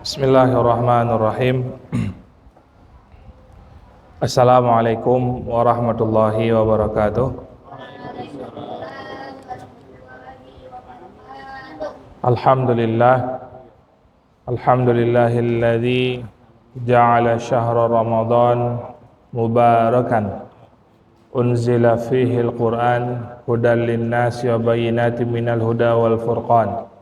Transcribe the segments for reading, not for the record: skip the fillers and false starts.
Bismillahirrahmanirrahim. Assalamualaikum warahmatullahi wabarakatuh. Alhamdulillahilladzi ja'ala syahra Ramadan mubarakan unzila fihi al-Qur'an hudan lin-nasi wa bayyinatin minal huda wal furqan.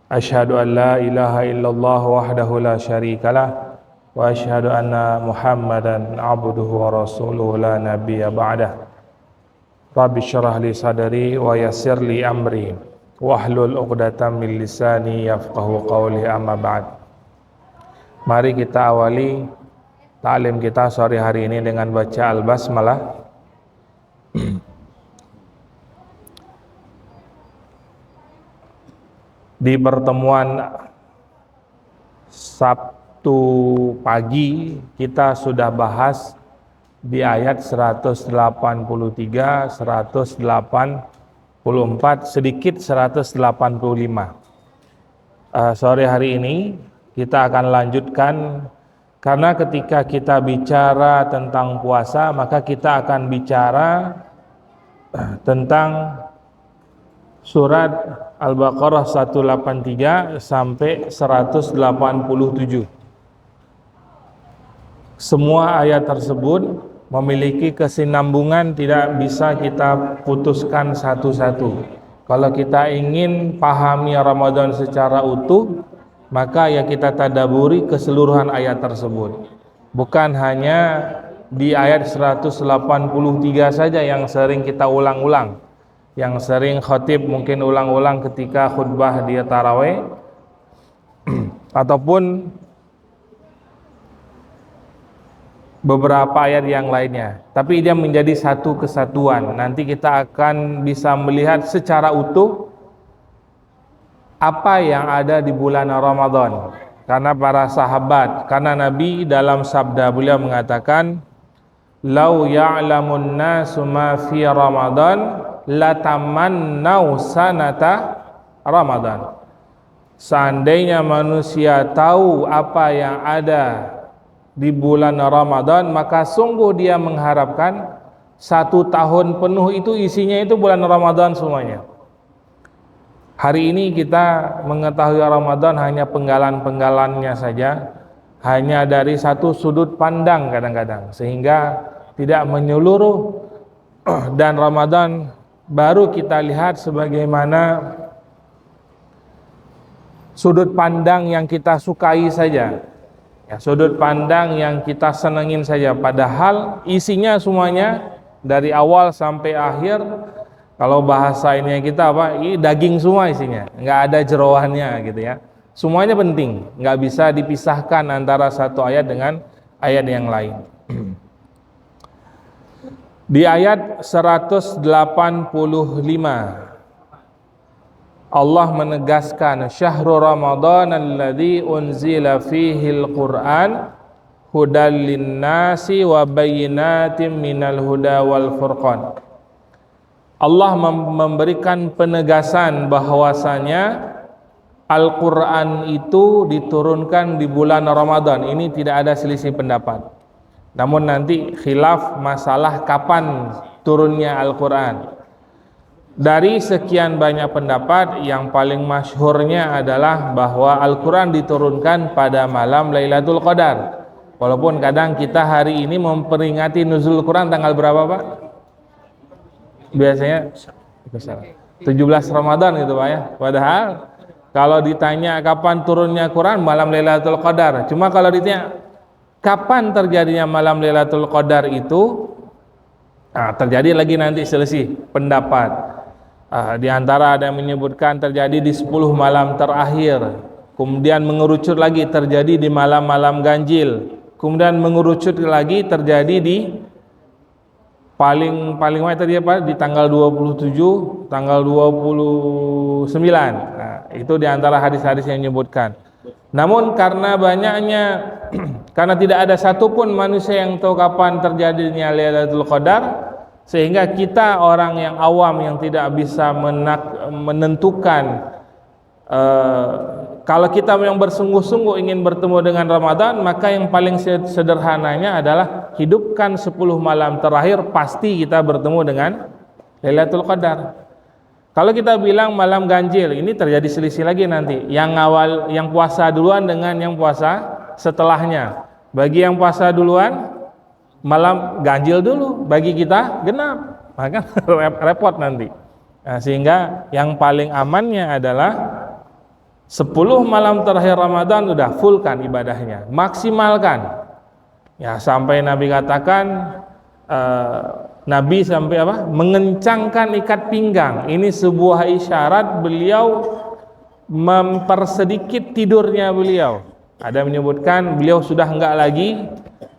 Asyhadu an la ilaha illallah wahdahu la syarikalah wa asyhadu anna Muhammadan abduhu wa rasuluhu la nabiyya ba'dah. Rabbi syrah li sadri wa yassir li amri wahlul 'uqdatam min lisani yafqahu qawli, amma ba'd. Mari kita awali ta'lim kita sore hari ini dengan baca al-basmalah. Di pertemuan Sabtu pagi kita sudah bahas di ayat 183, 184, sedikit 185. Sore hari ini kita akan lanjutkan, karena ketika kita bicara tentang puasa maka kita akan bicara tentang surat Al-Baqarah 183 sampai 187. Semua ayat tersebut memiliki kesinambungan, tidak bisa kita putuskan satu-satu. Kalau kita ingin pahami Ramadan secara utuh, maka ya kita tadaburi keseluruhan ayat tersebut. Bukan hanya di ayat 183 saja yang sering kita ulang-ulang, yang sering khatib mungkin ulang-ulang ketika khutbah dia tarawih ataupun beberapa ayat yang lainnya, tapi dia menjadi satu kesatuan. Nanti kita akan bisa melihat secara utuh apa yang ada di bulan Ramadan. Karena para sahabat, karena Nabi dalam sabda beliau mengatakan, "Lau ya'lamun nasu ma fi Ramadan latamannau sanata Ramadan." Seandainya manusia tahu apa yang ada di bulan Ramadan, maka sungguh dia mengharapkan 1 tahun penuh itu isinya itu bulan Ramadan semuanya. Hari ini kita mengetahui Ramadan hanya penggalan-penggalannya saja, hanya dari satu sudut pandang kadang-kadang, sehingga tidak menyeluruh. Dan Ramadan baru kita lihat sebagaimana sudut pandang yang kita sukai saja, ya, sudut pandang yang kita senengin saja, padahal isinya semuanya dari awal sampai akhir, kalau bahasa ini kita apa, ini daging semua isinya, nggak ada jeroannya gitu ya. Semuanya penting, nggak bisa dipisahkan antara satu ayat dengan ayat yang lain. Di ayat 185 Allah menegaskan, syahrul Ramadan alladzi unzila fihil Qur'an hudal linnasi wa bayyinatin minal huda wal furqan. Allah memberikan penegasan bahwasanya Al-Qur'an itu diturunkan di bulan Ramadan. Ini tidak ada selisih pendapat. Namun nanti khilaf masalah kapan turunnya Al-Qur'an. Dari sekian banyak pendapat, yang paling masyhurnya adalah bahwa Al-Quran diturunkan pada malam Lailatul Qadar. Walaupun kadang kita hari ini memperingati nuzul Quran tanggal berapa Pak? Biasanya 17 Ramadan gitu Pak ya. Padahal kalau ditanya kapan turunnya Quran, malam Lailatul Qadar. Cuma kalau ditanya kapan terjadinya malam Lailatul Qadar itu, terjadi lagi nanti selisih pendapat. Di antara ada yang menyebutkan terjadi di 10 malam terakhir, kemudian mengerucut lagi terjadi di malam-malam ganjil, kemudian mengerucut lagi terjadi di paling tadi apa, di tanggal 27, tanggal 29. Itu di antara hadis-hadis yang menyebutkan. Namun karena banyaknya karena tidak ada satupun manusia yang tahu kapan terjadinya Lailatul Qadar, sehingga kita orang yang awam yang tidak bisa menentukan kalau kita yang bersungguh-sungguh ingin bertemu dengan Ramadan, maka yang paling sederhananya adalah hidupkan 10 malam terakhir, pasti kita bertemu dengan Lailatul Qadar. Kalau kita bilang malam ganjil, ini terjadi selisih lagi nanti. Yang puasa duluan dengan yang puasa setelahnya. Bagi yang puasa duluan, malam ganjil dulu. Bagi kita genap, maka repot nanti. Nah, sehingga yang paling amannya adalah 10 malam terakhir Ramadan udah full kan ibadahnya, maksimalkan. Ya, sampai Nabi katakan Nabi sampai mengencangkan ikat pinggang. Ini sebuah isyarat beliau mempersedikit tidurnya beliau. Ada menyebutkan beliau sudah enggak lagi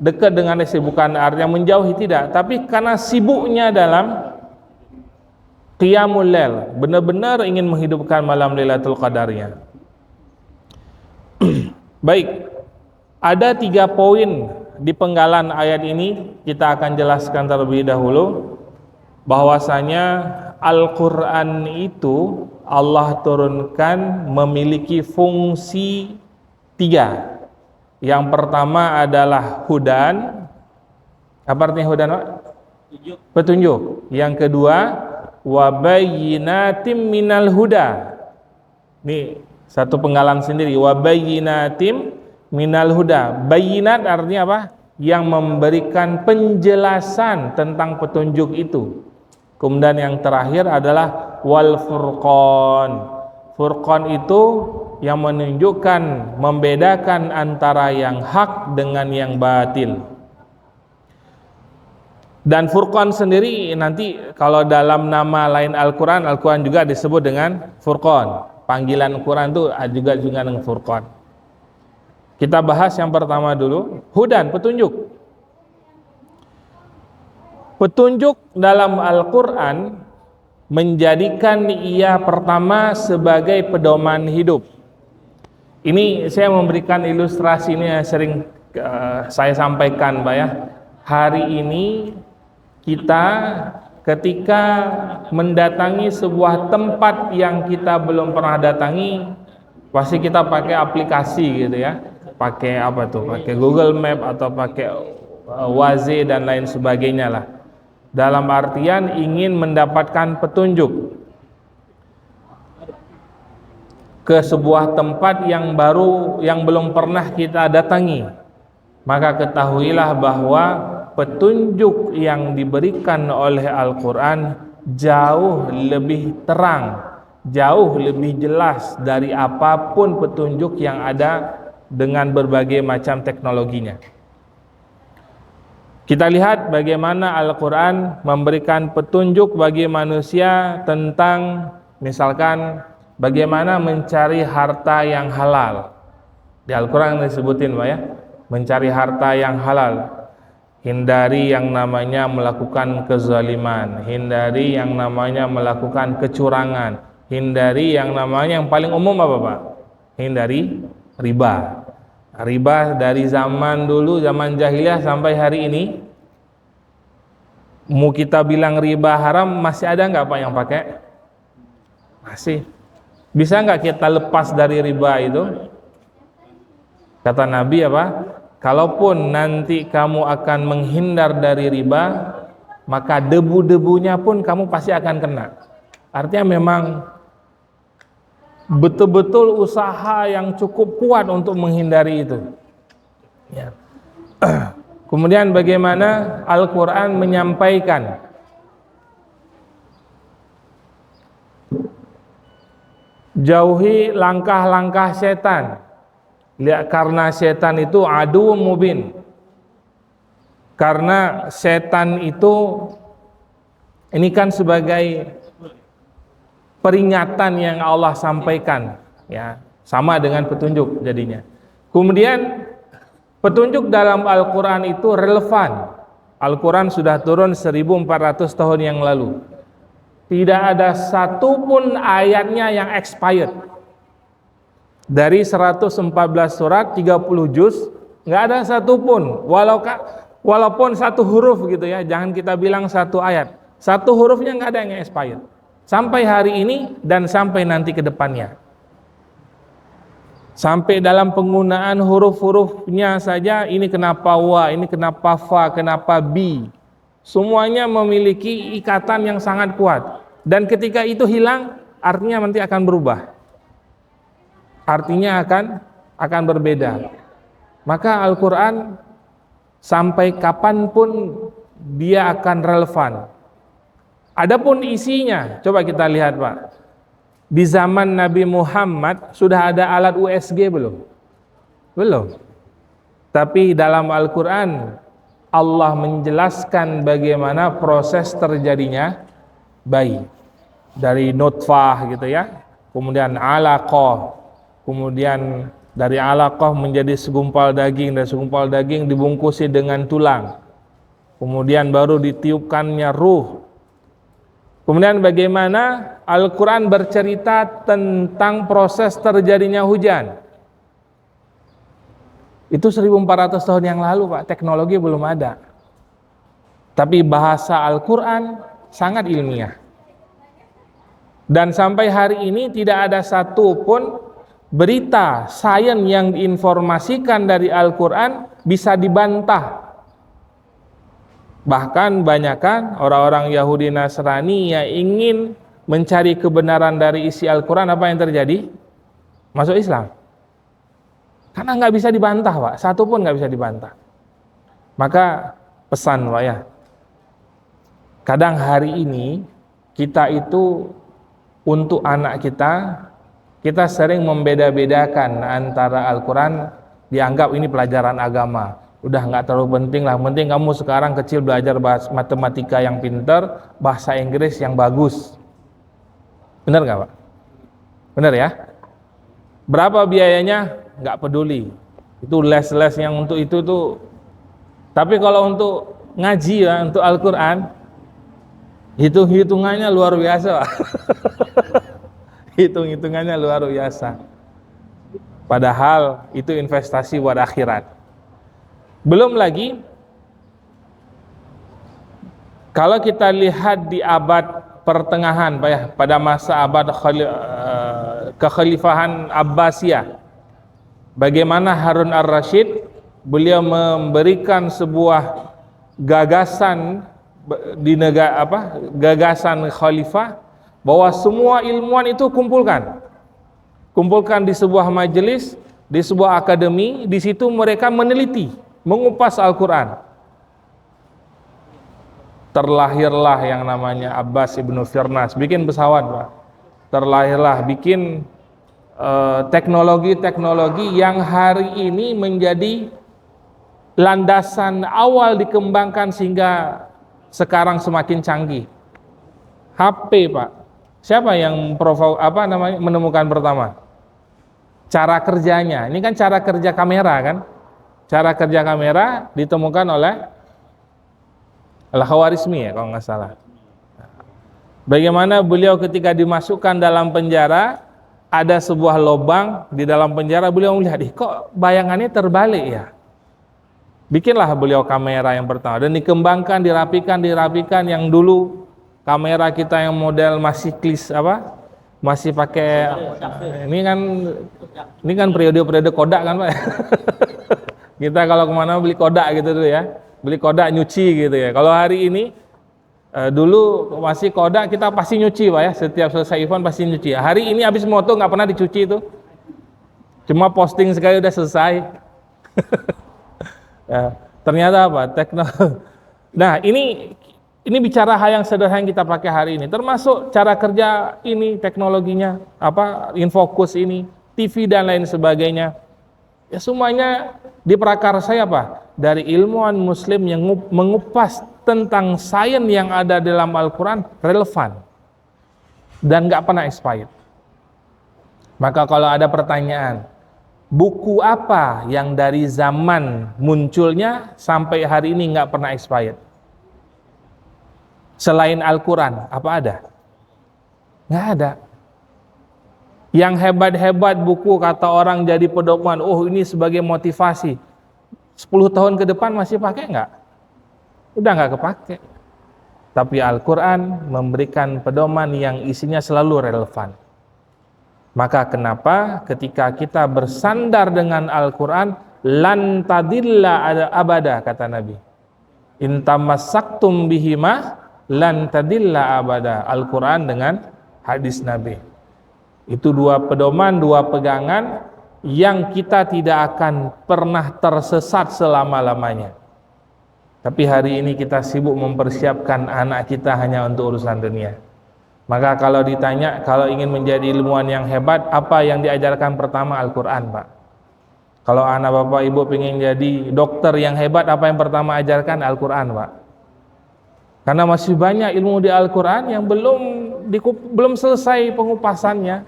dekat dengan kesibukan, artinya menjauhi tidak, tapi karena sibuknya dalam qiyamul lail, benar-benar ingin menghidupkan malam Lailatul Qadarnya. Baik, ada 3 poin di penggalan ayat ini, kita akan jelaskan terlebih dahulu bahwasanya Al-Quran itu Allah turunkan memiliki fungsi 3. Yang pertama adalah hudan. Apa artinya hudan, Pak? Petunjuk. Yang kedua, wabayyinatim minal huda. Ini satu penggalan sendiri, wabayyinatim minal huda. Bayinat artinya apa? Yang memberikan penjelasan tentang petunjuk itu. Kemudian yang terakhir adalah wal furqan. Furqan itu yang menunjukkan, membedakan antara yang hak dengan yang batil. Dan Furqan sendiri nanti kalau dalam nama lain Al-Quran, Al-Quran juga disebut dengan Furqan. Panggilan Quran itu juga dengan Furqan. Kita bahas yang pertama dulu, hudan, petunjuk. Petunjuk dalam Al-Quran menjadikan ia pertama sebagai pedoman hidup. Ini saya memberikan ilustrasi ini yang sering saya sampaikan, Pak ya. Hari ini kita ketika mendatangi sebuah tempat yang kita belum pernah datangi, pasti kita pakai aplikasi gitu ya. Pakai apa tuh? Pakai Google Map atau pakai Waze dan lain sebagainya lah. Dalam artian ingin mendapatkan petunjuk ke sebuah tempat yang baru, yang belum pernah kita datangi. Maka ketahuilah bahwa petunjuk yang diberikan oleh Al-Quran jauh lebih terang, jauh lebih jelas dari apapun petunjuk yang ada dengan berbagai macam teknologinya. Kita lihat bagaimana Al-Quran memberikan petunjuk bagi manusia tentang misalkan bagaimana mencari harta yang halal. Di Al-Quran disebutin, Pak ya, mencari harta yang halal. Hindari yang namanya melakukan kezaliman, hindari yang namanya melakukan kecurangan, hindari yang namanya, yang paling umum apa, Pak? Hindari riba. Riba dari zaman dulu, zaman jahiliyah sampai hari ini, mau kita bilang riba haram, masih ada nggak Pak yang pakai? Masih. Bisa nggak kita lepas dari riba itu? Kata Nabi apa? Kalaupun nanti kamu akan menghindar dari riba, maka debu-debunya pun kamu pasti akan kena. Artinya memang betul-betul usaha yang cukup kuat untuk menghindari itu. Ya. Kemudian bagaimana Al-Quran menyampaikan jauhi langkah-langkah setan. Lihat, karena setan itu adu mubin. Karena setan itu ini kan sebagai peringatan yang Allah sampaikan, ya, sama dengan petunjuk jadinya. Kemudian petunjuk dalam Al-Quran itu relevan. Al-Quran sudah turun 1400 tahun yang lalu. Tidak ada satupun ayatnya yang expired. Dari 114 surat, 30 juz, nggak ada satupun. Walaupun satu huruf gitu ya, jangan kita bilang satu ayat. Satu hurufnya nggak ada yang expired. Sampai hari ini dan sampai nanti ke depannya. Sampai dalam penggunaan huruf-hurufnya saja, ini kenapa wa, ini kenapa fa, kenapa bi. Semuanya memiliki ikatan yang sangat kuat. Dan ketika itu hilang, artinya nanti akan berubah. Artinya akan berbeda. Maka Al-Quran sampai kapanpun dia akan relevan. Adapun isinya, coba kita lihat Pak. Di zaman Nabi Muhammad sudah ada alat USG belum? Belum. Tapi dalam Al-Quran Allah menjelaskan bagaimana proses terjadinya bayi. Dari nutfah gitu ya, kemudian alaqah, kemudian dari alaqah menjadi segumpal daging, dan segumpal daging dibungkusi dengan tulang. Kemudian baru ditiupkannya ruh. Kemudian bagaimana Al-Quran bercerita tentang proses terjadinya hujan. Itu 1400 tahun yang lalu Pak, teknologi belum ada. Tapi bahasa Al-Quran sangat ilmiah. Dan sampai hari ini tidak ada satupun berita sains yang diinformasikan dari Al-Quran bisa dibantah. Bahkan banyakkan orang-orang Yahudi Nasrani yang ingin mencari kebenaran dari isi Al-Quran, apa yang terjadi? Masuk Islam. Karena nggak bisa dibantah Pak, satu pun nggak bisa dibantah. Maka pesan Pak ya, kadang hari ini kita itu untuk anak kita sering membeda-bedakan antara Al-Quran, dianggap ini pelajaran agama. Udah nggak terlalu penting lah, penting kamu sekarang kecil belajar bahasa matematika yang pintar, bahasa Inggris yang bagus. Benar nggak Pak? Benar ya? Berapa biayanya? Nggak peduli. Itu les-les yang untuk itu tuh. Tapi kalau untuk ngaji ya, untuk Al-Quran, hitung-hitungannya luar biasa Pak. Hitung-hitungannya luar biasa. Padahal itu investasi buat akhirat. Belum lagi kalau kita lihat di abad pertengahan Pak ya, pada masa abad kekhalifahan Abbasiyah, bagaimana Harun ar-Rasyid beliau memberikan sebuah gagasan di negara gagasan khalifah bahwa semua ilmuwan itu kumpulkan di sebuah majelis, di sebuah akademi. Di situ mereka meneliti, mengupas Al-Quran. Terlahirlah yang namanya Abbas ibnu Firnas, bikin pesawat Pak. Terlahirlah, bikin teknologi-teknologi yang hari ini menjadi landasan awal dikembangkan sehingga sekarang semakin canggih. HP Pak, siapa yang menemukan pertama? Cara kerjanya, ini kan cara kerja kamera kan? Cara kerja kamera ditemukan oleh Al-Khawarizmi ya kalau nggak salah. Bagaimana beliau ketika dimasukkan dalam penjara, ada sebuah lubang di dalam penjara, beliau melihat, kok bayangannya terbalik ya. Bikinlah beliau kamera yang pertama dan dikembangkan, dirapikan yang dulu kamera kita yang model masih masih pakai ini kan periode Kodak kan Pak. Kita kalau kemana beli Kodak gitu dulu ya, beli Kodak nyuci gitu ya. Kalau hari ini dulu masih Kodak kita pasti nyuci Pak ya, setiap selesai event pasti nyuci. Hari ini habis moto nggak pernah dicuci itu, cuma posting sekali udah selesai. Ya, ternyata apa? Nah ini bicara hal yang sederhana yang kita pakai hari ini, termasuk cara kerja ini, teknologinya, infocus ini, TV dan lain sebagainya. Ya semuanya diprakarsai apa? Dari ilmuwan muslim yang mengupas tentang sains yang ada dalam Al-Quran relevan dan nggak pernah expired. Maka kalau ada pertanyaan, buku apa yang dari zaman munculnya sampai hari ini nggak pernah expired? Selain Al-Quran, apa ada? Nggak ada. Yang hebat-hebat buku kata orang jadi pedoman, ini sebagai motivasi. 10 tahun ke depan masih pakai nggak? Udah nggak kepake. Tapi Al-Quran memberikan pedoman yang isinya selalu relevan. Maka kenapa ketika kita bersandar dengan Al-Quran, lan tadilla abada, kata Nabi. In tamassaktum bihima lan tadilla abada. Al-Quran dengan hadis Nabi. Itu dua pedoman, dua pegangan yang kita tidak akan pernah tersesat selama-lamanya. Tapi hari ini kita sibuk mempersiapkan anak kita hanya untuk urusan dunia. Maka kalau ditanya, kalau ingin menjadi ilmuwan yang hebat, apa yang diajarkan pertama? Al-Quran, Pak. Kalau anak bapak ibu ingin jadi dokter yang hebat, apa yang pertama ajarkan? Al-Quran, Pak. Karena masih banyak ilmu di Al-Quran yang belum selesai pengupasannya.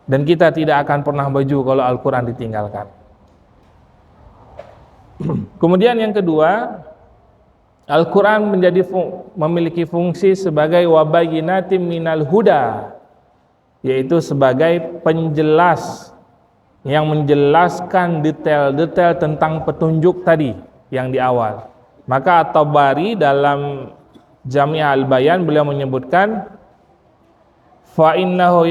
Dan kita tidak akan pernah maju kalau Al-Quran ditinggalkan. Kemudian yang kedua, Al-Quran memiliki fungsi sebagai wabayinatim minal huda, yaitu sebagai penjelas yang menjelaskan detail-detail tentang petunjuk tadi yang di awal. Maka At-Tabari dalam Jami' al-Bayan beliau menyebutkan fa innahu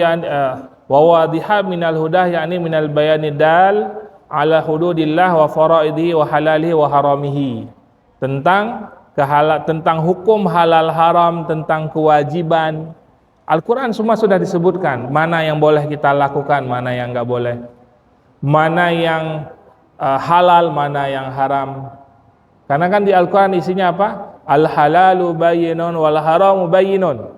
wa wadiha minal huda, yakni minal bayani dal ala hududillah wa faraidihi wa halalihi wa haramihi, tentang hukum halal haram, tentang kewajiban. Al-Quran semua sudah disebutkan mana yang boleh kita lakukan, mana yang enggak boleh, mana yang halal, mana yang haram. Karena kan di Al-Quran isinya apa? Al-halalu bayyinun wal haramu bayyinun.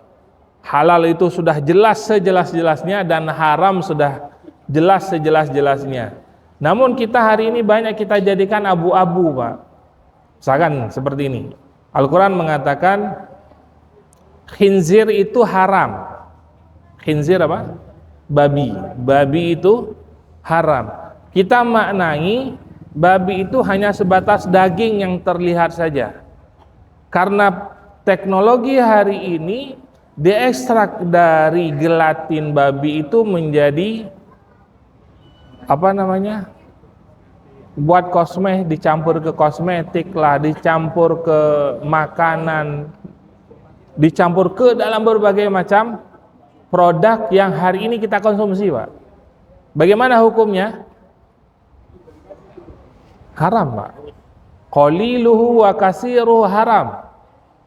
Halal itu sudah jelas sejelas-jelasnya dan haram sudah jelas sejelas-jelasnya. Namun kita hari ini banyak kita jadikan abu-abu, Pak. Misalkan seperti ini. Al-Quran mengatakan khinzir itu haram. Khinzir apa? Babi. Babi itu haram. Kita maknai babi itu hanya sebatas daging yang terlihat saja. Karena teknologi hari ini diekstrak dari gelatin babi itu menjadi apa namanya? Buat dicampur ke kosmetik lah, dicampur ke makanan, dicampur ke dalam berbagai macam produk yang hari ini kita konsumsi, Pak. Bagaimana hukumnya? Haram, Pak. Qaliluhu wa kasiruhu haram.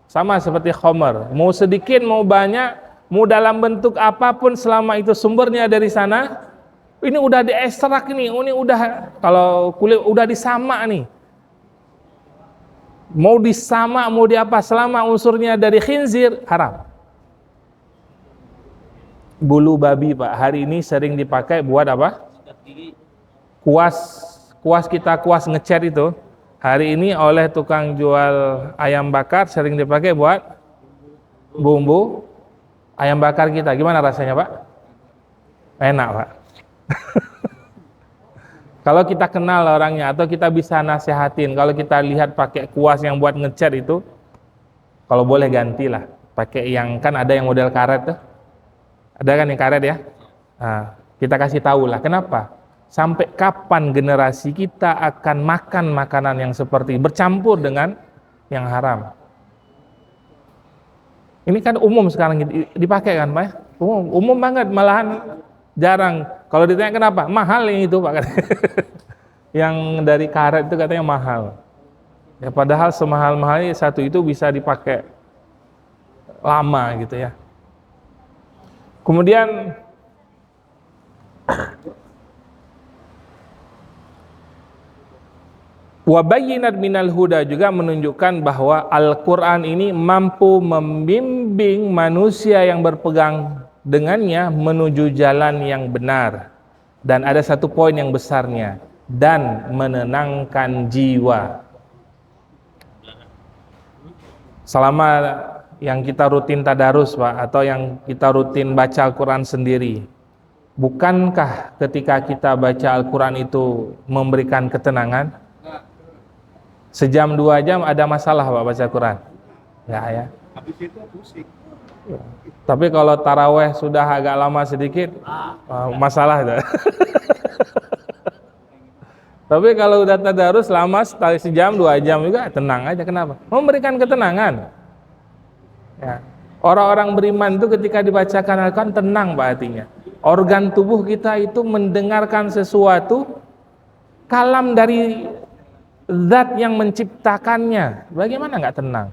Sama seperti khamar, mau sedikit mau banyak, mau dalam bentuk apapun, selama itu sumbernya dari sana, ini udah diekstrak nih, ini udah, kalau kulit udah disamak nih, mau disamak mau di apa, selama unsurnya dari khinzir, haram. Bulu babi, Pak, hari ini sering dipakai buat apa? Kuas kita, kuas ngecat itu, hari ini oleh tukang jual ayam bakar sering dipakai buat bumbu ayam bakar kita. Gimana rasanya, Pak? Enak, Pak. Kalau kita kenal orangnya atau kita bisa nasihatin, kalau kita lihat pakai kuas yang buat ngecat itu, kalau boleh gantilah pakai yang, kan ada yang model karet tuh, ada kan yang karet ya. Nah, kita kasih tahu lah kenapa, sampai kapan generasi kita akan makan makanan yang seperti bercampur dengan yang haram. Ini kan umum sekarang dipakai kan, Pak? Umum banget, malahan jarang. Kalau ditanya kenapa? Mahal yang itu, Pak. Yang dari karet itu katanya mahal. Ya, padahal semahal-mahalnya satu itu bisa dipakai lama gitu ya. Kemudian wabayinat minal huda juga menunjukkan bahwa Al-Quran ini mampu membimbing manusia yang berpegang dengannya menuju jalan yang benar. Dan ada satu poin yang besarnya, dan menenangkan jiwa. Selama yang kita rutin tadarus, Pak, atau yang kita rutin baca Al-Quran sendiri, bukankah ketika kita baca Al-Quran itu memberikan ketenangan? Sejam 2 jam ada masalah, Pak, baca Quran? Ya. Habis itu pusing. Tapi kalau taraweh sudah agak lama sedikit, masalah itu. Tapi kalau udah tadarus lama, sejam 2 jam juga tenang aja. Kenapa? Memberikan ketenangan. Ya. Orang-orang beriman itu ketika dibacakan Al-Quran tenang, Pak, hatinya. Organ tubuh kita itu mendengarkan sesuatu kalam dari zat yang menciptakannya. Bagaimana nggak tenang?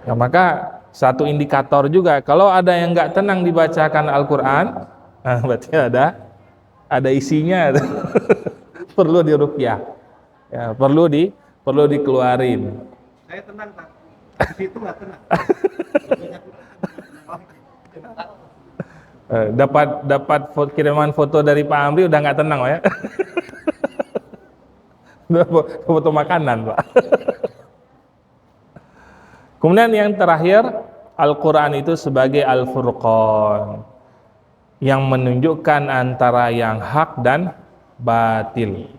Ya, maka satu indikator juga kalau ada yang nggak tenang dibacakan Al-Quran, nah, berarti ada isinya. Perlu diruqyah, ya, perlu dikeluarin. Saya tenang, Pak. Di situ nggak tenang. Dapat kiriman foto dari Pak Amri udah nggak tenang, ya. Foto makanan, Pak. Kemudian yang terakhir, Al-Quran itu sebagai Al-Furqan, yang menunjukkan antara yang hak dan batil.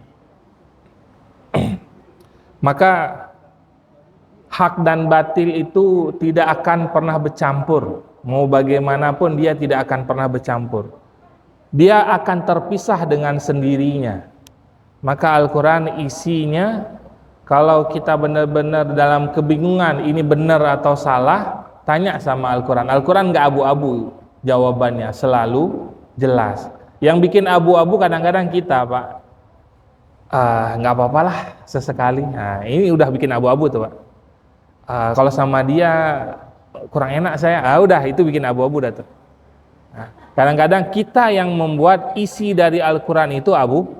Maka hak dan batil itu tidak akan pernah bercampur. Mau bagaimanapun dia tidak akan pernah bercampur. Dia akan terpisah dengan sendirinya. Maka Al-Quran isinya, kalau kita benar-benar dalam kebingungan ini benar atau salah, tanya sama Al-Quran. Al-Quran nggak abu-abu jawabannya, selalu jelas. Yang bikin abu-abu kadang-kadang kita, Pak. Nggak apa-apalah sesekali. Nah, ini udah bikin abu-abu tuh, Pak. Kalau sama dia kurang enak saya, udah itu bikin abu-abu dah tuh. Nah, kadang-kadang kita yang membuat isi dari Al-Quran itu abu,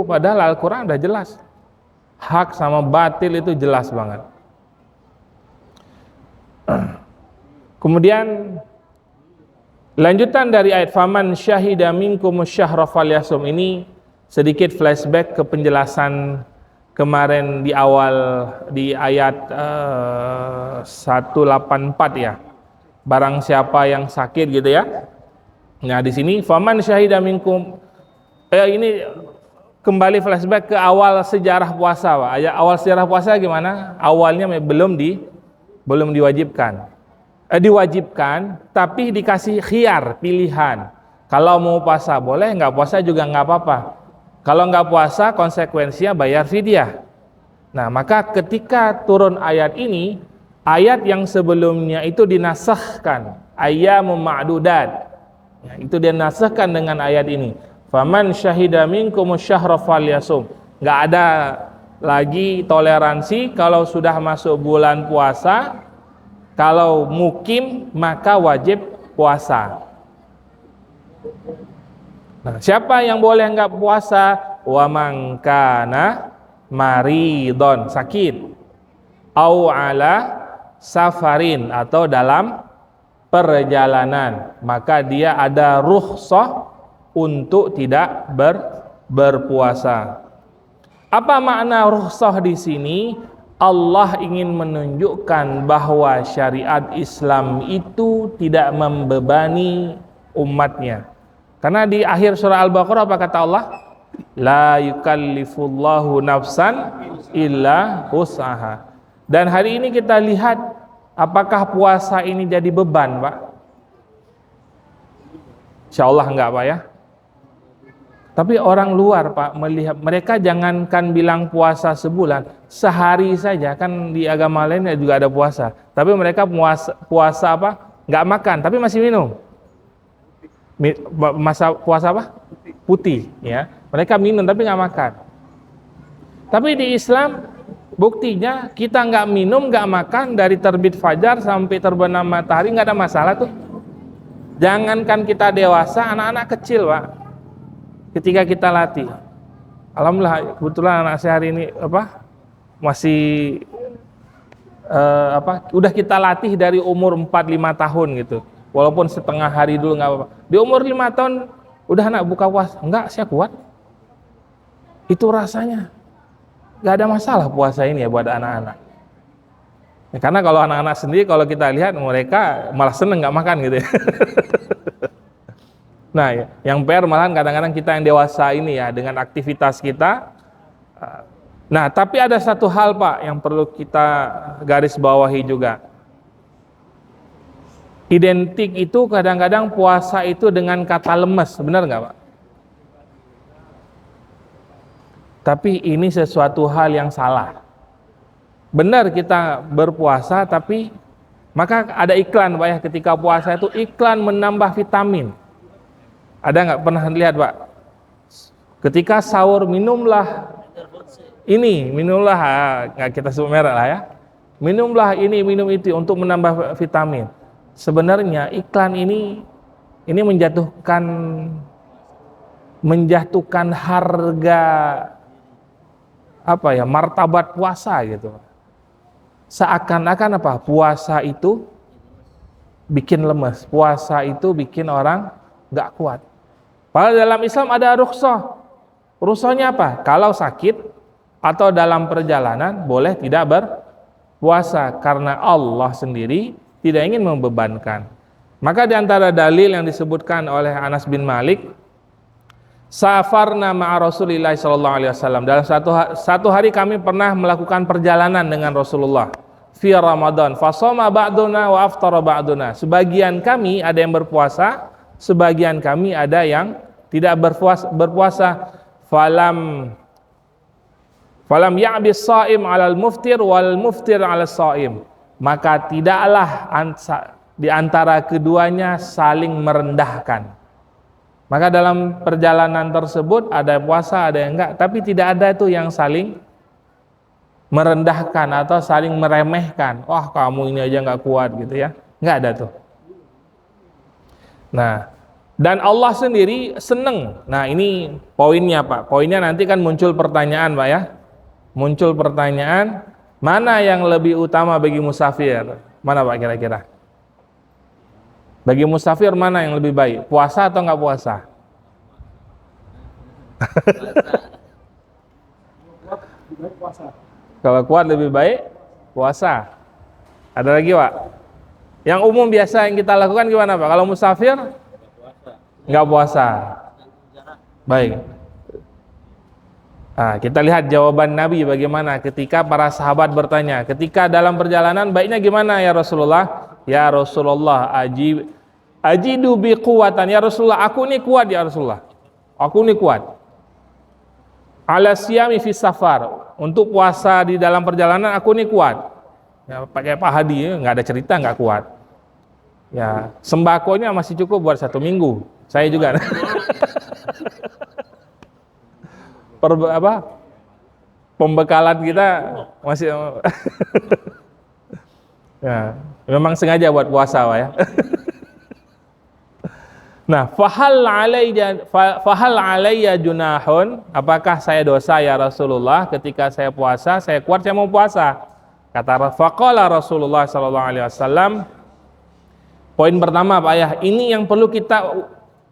padahal Al-Quran udah jelas. Hak sama batil itu jelas banget. Kemudian lanjutan dari ayat faman syahida minkum syahra falyasum, ini sedikit flashback ke penjelasan kemarin di awal di ayat 184 ya. Barang siapa yang sakit gitu ya. Nah, di sini faman syahida minkum, ini kembali flashback ke awal sejarah puasa, Pak. Awal sejarah puasa gimana? Awalnya belum diwajibkan. Diwajibkan, tapi dikasih khiyar, pilihan. Kalau mau puasa boleh, nggak puasa juga nggak apa-apa. Kalau nggak puasa, konsekuensinya bayar fidyah. Nah, maka ketika turun ayat ini, ayat yang sebelumnya itu dinasakhkan, ayyamum ma'dudat. Ya, itu dinasahkan dengan ayat ini. Faman syahida minkum syahra falyasum. Nggak ada lagi toleransi kalau sudah masuk bulan puasa, kalau mukim maka wajib puasa. Nah, siapa yang boleh nggak puasa? Wa man kana maridon, sakit, au ala safarin, atau dalam perjalanan, maka dia ada rukhsah untuk tidak berpuasa. Apa makna rukhsah di sini? Allah ingin menunjukkan bahwa syariat Islam itu tidak membebani umatnya. Karena di akhir surah Al-Baqarah apa kata Allah? La yukallifullahu nafsan illa wus'aha. Dan hari ini kita lihat, apakah puasa ini jadi beban, Pak? Insyaallah enggak, Pak ya. Tapi orang luar, Pak, melihat mereka jangankan bilang puasa sebulan, sehari saja, kan di agama lainnya juga ada puasa. Tapi mereka puasa apa? Enggak makan, tapi masih minum. Masa puasa apa? Putih, ya. Mereka minum tapi nggak makan. Tapi di Islam buktinya kita nggak minum, nggak makan dari terbit fajar sampai terbenam matahari, nggak ada masalah tuh. Jangankan kita dewasa, anak-anak kecil, Pak. Ketika kita latih, alhamdulillah kebetulan anak saya hari ini masih udah kita latih dari umur 4-5 tahun gitu. Walaupun setengah hari dulu nggak apa-apa. Di umur 5 tahun udah anak buka puasa, enggak, saya kuat. Itu rasanya nggak ada masalah puasa ini ya buat anak-anak. Ya, karena kalau anak-anak sendiri kalau kita lihat mereka malah seneng nggak makan gitu ya. Nah, yang PR malahan kadang-kadang kita yang dewasa ini ya dengan aktivitas kita. Nah, tapi ada satu hal, Pak, yang perlu kita garis bawahi juga. Identik itu kadang-kadang puasa itu dengan kata lemes, benar nggak, Pak? Tapi ini sesuatu hal yang salah. Benar kita berpuasa, tapi maka ada iklan, Pak ya, ketika puasa itu iklan menambah vitamin. Ada nggak pernah lihat, Pak? Ketika sahur minumlah nggak kita sebut merek lah ya. Minumlah ini, minum itu untuk menambah vitamin. Sebenarnya iklan ini menjatuhkan harga martabat puasa gitu. Seakan-akan puasa itu bikin lemes, puasa itu bikin orang nggak kuat. Padahal dalam Islam ada rukhsah. Rukhsahnya apa? Kalau sakit atau dalam perjalanan boleh tidak berpuasa karena Allah sendiri tidak ingin membebankan. Maka di antara dalil yang disebutkan oleh Anas bin Malik, safarna ma'a Rasulillah sallallahu alaihi wasallam. Dalam satu hari kami pernah melakukan perjalanan dengan Rasulullah fi Ramadan. Fasoma ba'duna wa aftara ba'duna. Sebagian kami ada yang berpuasa, sebagian kami ada yang tidak berpuasa. Falam ya'bis shaim 'alal muftir wal muftir 'alas shaim. Maka tidaklah di antara keduanya saling merendahkan. Maka dalam perjalanan tersebut ada puasa, ada yang enggak, tapi tidak ada itu yang saling merendahkan atau saling meremehkan. Wah, kamu ini aja enggak kuat gitu ya. Enggak ada tuh. Nah, dan Allah sendiri senang. Nah, ini poinnya, Pak. Poinnya nanti kan muncul pertanyaan, Pak ya. Muncul pertanyaan, mana yang lebih utama bagi musafir? Mana, Pak, kira-kira? Bagi musafir mana yang lebih baik? Puasa atau enggak puasa? Kalau kuat lebih baik puasa. Ada lagi, Pak? Yang umum biasa yang kita lakukan gimana, Pak? Kalau musafir enggak puasa. Baik. Nah, kita lihat jawaban Nabi bagaimana ketika para sahabat bertanya, ketika dalam perjalanan baiknya gimana ya Rasulullah? Ya Rasulullah, ajidu biquwatan. Ya Rasulullah, aku ini kuat ya Rasulullah. Aku ini kuat. Ala siyami fi safar. Untuk puasa di dalam perjalanan aku ini kuat. Ya, pakai Pak Hadi, nggak ada cerita nggak kuat. Ya, sembakonya masih cukup buat 1 minggu. Saya juga. Pembekalan kita masih ya, memang sengaja buat puasa, Pak ya. Nah, fahal alayya junahun, apakah saya dosa ya Rasulullah ketika saya puasa, saya kuat saya mau puasa. Kata faqala Rasulullah sallallahu alaihi wasallam, poin pertama, Pak ya, ini yang perlu kita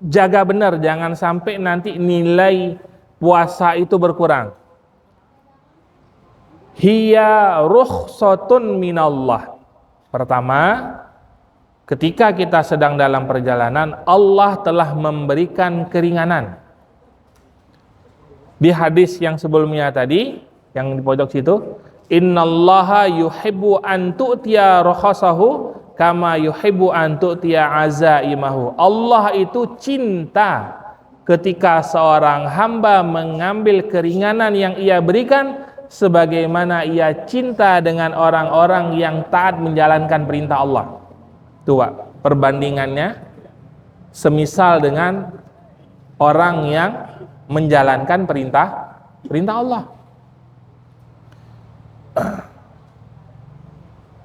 jaga benar, jangan sampai nanti nilai puasa itu berkurang. Hiya rukhsatun minallah. Pertama, ketika kita sedang dalam perjalanan, Allah telah memberikan keringanan. Di hadis yang sebelumnya tadi, yang di pojok situ, innallaha yuhibbu an tu'tiya rukhasahu kama yuhibbu an tu'tiya azaimahu. Allah itu cinta ketika seorang hamba mengambil keringanan yang ia berikan, sebagaimana ia cinta dengan orang-orang yang taat menjalankan perintah Allah. Tuh, Pak, perbandingannya semisal dengan orang yang menjalankan perintah Allah.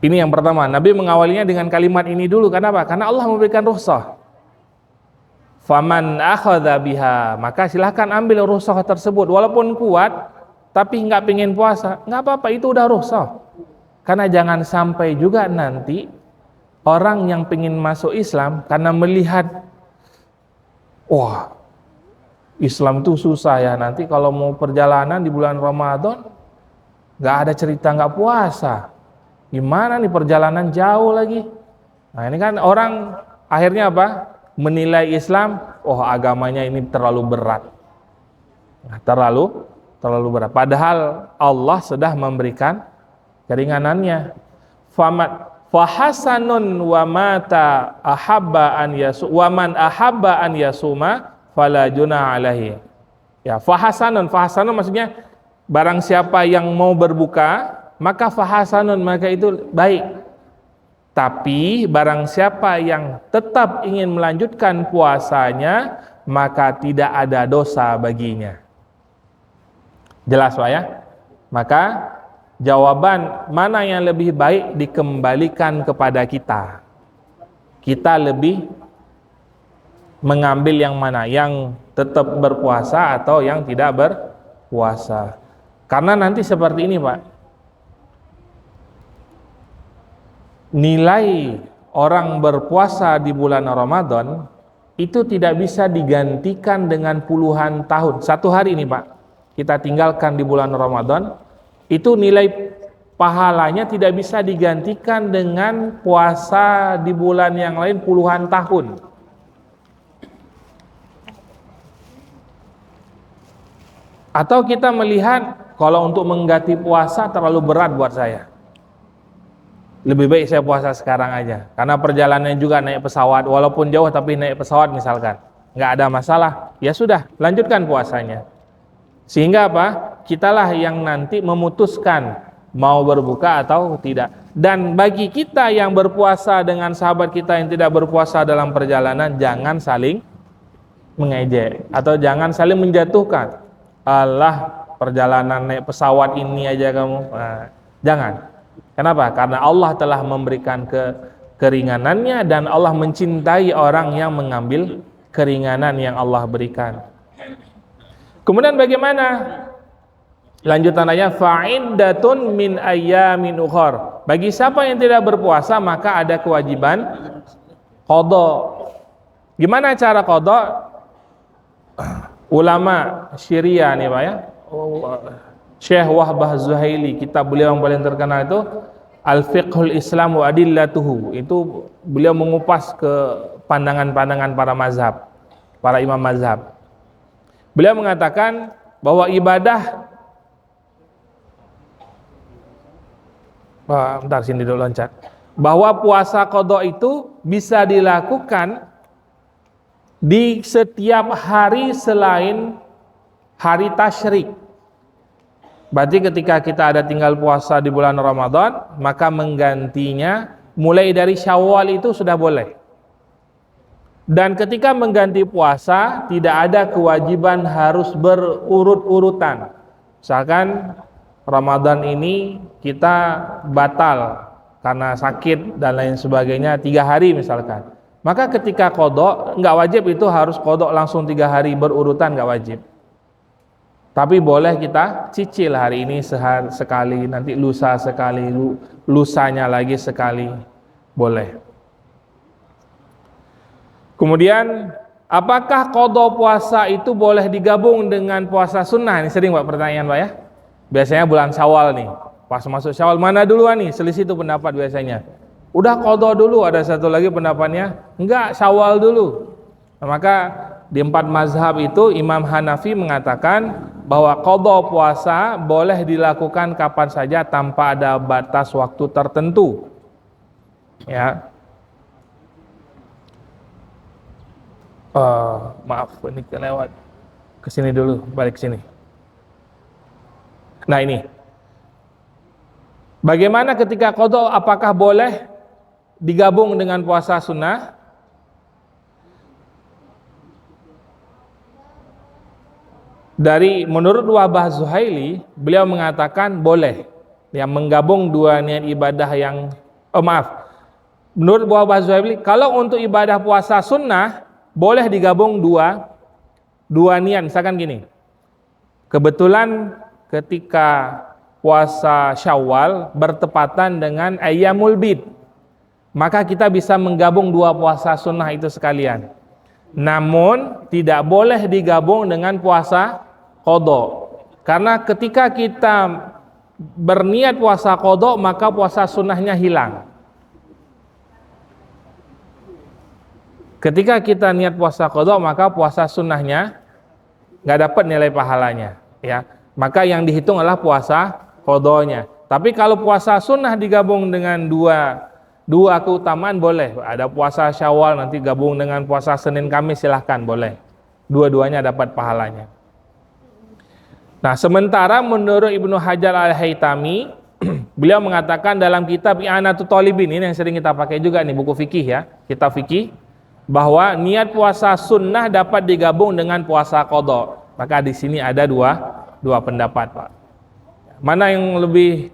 Ini yang pertama, Nabi mengawalinya dengan kalimat ini dulu. Kenapa? Karena Allah memberikan rukhsah. Faman akhadha biha, maka silahkan ambil rukhsah tersebut. Walaupun kuat, tapi nggak pengen puasa, nggak apa-apa, itu udah rukhsah. Karena jangan sampai juga nanti orang yang pengen masuk Islam karena melihat, wah, Islam itu susah ya, nanti kalau mau perjalanan di bulan Ramadan nggak ada cerita nggak puasa, gimana nih perjalanan jauh lagi. Nah, ini kan orang akhirnya apa? Menilai Islam, oh agamanya ini terlalu berat. Nah, terlalu berat. Padahal Allah sudah memberikan keringanannya. Fahasanun wa mata ahabba an yasu wa man ahabba an yasuma fala junah alaihi. Ya, fahasanun maksudnya barang siapa yang mau berbuka, maka fahasanun, maka itu baik. Tapi barang siapa yang tetap ingin melanjutkan puasanya, maka tidak ada dosa baginya. Jelas Pak ya? Maka jawaban mana yang lebih baik dikembalikan kepada kita. Kita lebih mengambil yang mana? Yang tetap berpuasa atau yang tidak berpuasa. Karena nanti seperti ini Pak, nilai orang berpuasa di bulan Ramadan itu tidak bisa digantikan dengan puluhan tahun. Satu hari ini Pak, kita tinggalkan di bulan Ramadan, itu nilai pahalanya tidak bisa digantikan dengan puasa di bulan yang lain puluhan tahun. Atau kita melihat kalau untuk mengganti puasa terlalu berat buat saya, lebih baik saya puasa sekarang aja, karena perjalanannya juga naik pesawat, walaupun jauh tapi naik pesawat misalkan, nggak ada masalah, ya sudah lanjutkan puasanya. Sehingga apa? Kitalah yang nanti memutuskan mau berbuka atau tidak. Dan bagi kita yang berpuasa dengan sahabat kita yang tidak berpuasa dalam perjalanan, jangan saling mengejek atau jangan saling menjatuhkan. Allah, perjalanan naik pesawat ini aja kamu, jangan. Kenapa? Karena Allah telah memberikan keringanannya dan Allah mencintai orang yang mengambil keringanan yang Allah berikan. Kemudian bagaimana? Lanjutan ayat, fa'iddatun min ayyamin ukhar. Bagi siapa yang tidak berpuasa maka ada kewajiban qada. Gimana cara qada? Ulama Syria nih Pak ya, Syekh Wahbah Zuhaili, kitab beliau yang paling terkenal itu Al-Fiqhul Islam wa Adillatuhu. Itu beliau mengupas ke pandangan-pandangan para mazhab, para imam mazhab. Beliau mengatakan bahwa ibadah, bentar sini dulu loncat, bahwa puasa qada itu bisa dilakukan di setiap hari selain hari tasyrik. Berarti ketika kita ada tinggal puasa di bulan Ramadan, maka menggantinya mulai dari Syawal itu sudah boleh. Dan ketika mengganti puasa, tidak ada kewajiban harus berurut-urutan. Misalkan Ramadan ini kita batal karena sakit dan lain sebagainya 3 hari misalkan. Maka ketika qada, nggak wajib itu harus qada langsung 3 hari berurutan, nggak wajib. Tapi boleh kita cicil, hari ini sehari sekali, nanti lusa sekali, lusanya lagi sekali, boleh. Kemudian, apakah qada puasa itu boleh digabung dengan puasa sunnah? Ini sering Pak pertanyaan Pak ya. Biasanya bulan Syawal nih, pas masuk Syawal mana duluan nih? Selisih itu pendapat biasanya. Udah qada dulu, ada satu lagi pendapatnya, enggak, Syawal dulu. Nah, maka di 4 mazhab itu Imam Hanafi mengatakan bahwa qada puasa boleh dilakukan kapan saja tanpa ada batas waktu tertentu. Ya. Maaf, ini kelewat. Kesini dulu, balik sini. Nah ini. Bagaimana ketika qada, apakah boleh digabung dengan puasa sunnah? Menurut Wahbah Zuhaili, beliau mengatakan boleh yang menggabung dua niat ibadah yang menurut Wahbah Zuhaili, kalau untuk ibadah puasa sunnah boleh digabung dua niat. Misalkan gini, kebetulan ketika puasa Syawal bertepatan dengan Ayyamul Bid, maka kita bisa menggabung 2 puasa sunnah itu sekalian. Namun tidak boleh digabung dengan puasa qada. Karena ketika kita berniat puasa qada, maka puasa sunnahnya hilang. Ketika kita niat puasa qada, maka puasa sunnahnya nggak dapat nilai pahalanya, ya. Maka yang dihitung adalah puasa qadanya. Tapi kalau puasa sunnah digabung dengan dua keutamaan, boleh. Ada puasa Syawal nanti gabung dengan puasa Senin Kamis, silahkan, boleh. Dua-duanya dapat pahalanya. Nah, sementara menurut Ibnu Hajar Al-Haytami, beliau mengatakan dalam kitab I'anatul Talibin, ini yang sering kita pakai juga nih, buku fikih ya, kitab fikih. bahwa niat puasa sunnah dapat digabung dengan puasa qadha. Maka di sini ada dua pendapat, Pak. Mana yang lebih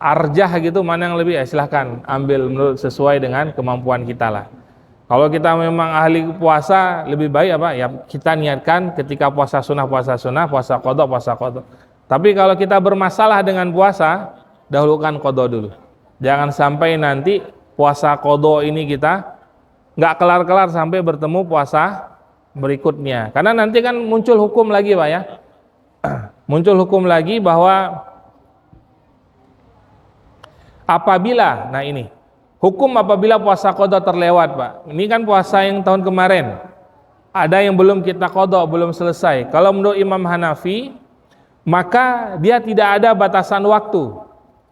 arjah gitu, mana yang lebih, silahkan ambil menurut sesuai dengan kemampuan kita lah. Kalau kita memang ahli puasa, lebih baik apa? Ya kita niatkan ketika puasa sunnah, puasa qadha, puasa qadha. Tapi kalau kita bermasalah dengan puasa, dahulukan qadha dulu. Jangan sampai nanti puasa qadha ini kita nggak kelar-kelar sampai bertemu puasa berikutnya. Karena nanti kan muncul hukum lagi, Pak ya. Muncul hukum lagi bahwa apabila, nah ini hukum apabila puasa qadha terlewat, Pak. Ini kan puasa yang tahun kemarin. Ada yang belum kita qadha, belum selesai. Kalau menurut Imam Hanafi, maka dia tidak ada batasan waktu.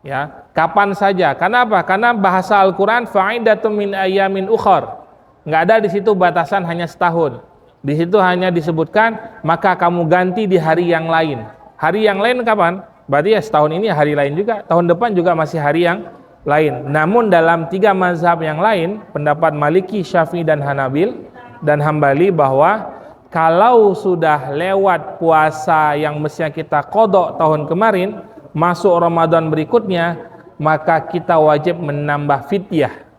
Ya, kapan saja. Karena apa? Karena bahasa Al-Qur'an fa'idatun min ayamin ukhar. Enggak ada di situ batasan hanya setahun. Di situ hanya disebutkan maka kamu ganti di hari yang lain. Hari yang lain kapan? Berarti ya setahun ini hari lain juga, tahun depan juga masih hari yang lain. Namun dalam 3 mazhab yang lain, pendapat Maliki, Syafi'i dan Hambali bahwa kalau sudah lewat puasa yang mestinya kita qadha tahun kemarin, masuk Ramadan berikutnya, maka kita wajib menambah fidyah.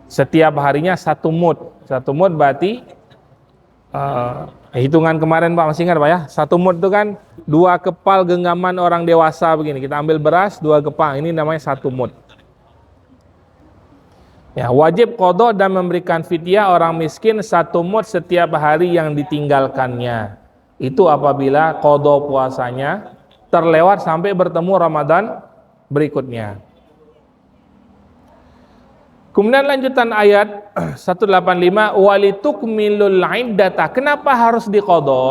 Setiap harinya 1 mud. 1 mud berarti hitungan kemarin Pak masih ingat Pak ya? 1 mud itu kan 2 kepal genggaman orang dewasa begini. Kita ambil beras 2 kepal, ini namanya 1 mud. Ya, wajib qadha dan memberikan fidyah orang miskin 1 mud setiap hari yang ditinggalkannya. Itu apabila qadha puasanya terlewat sampai bertemu Ramadan berikutnya. Kemudian lanjutan ayat 185, walitukmilul iddata. Kenapa harus diqadha?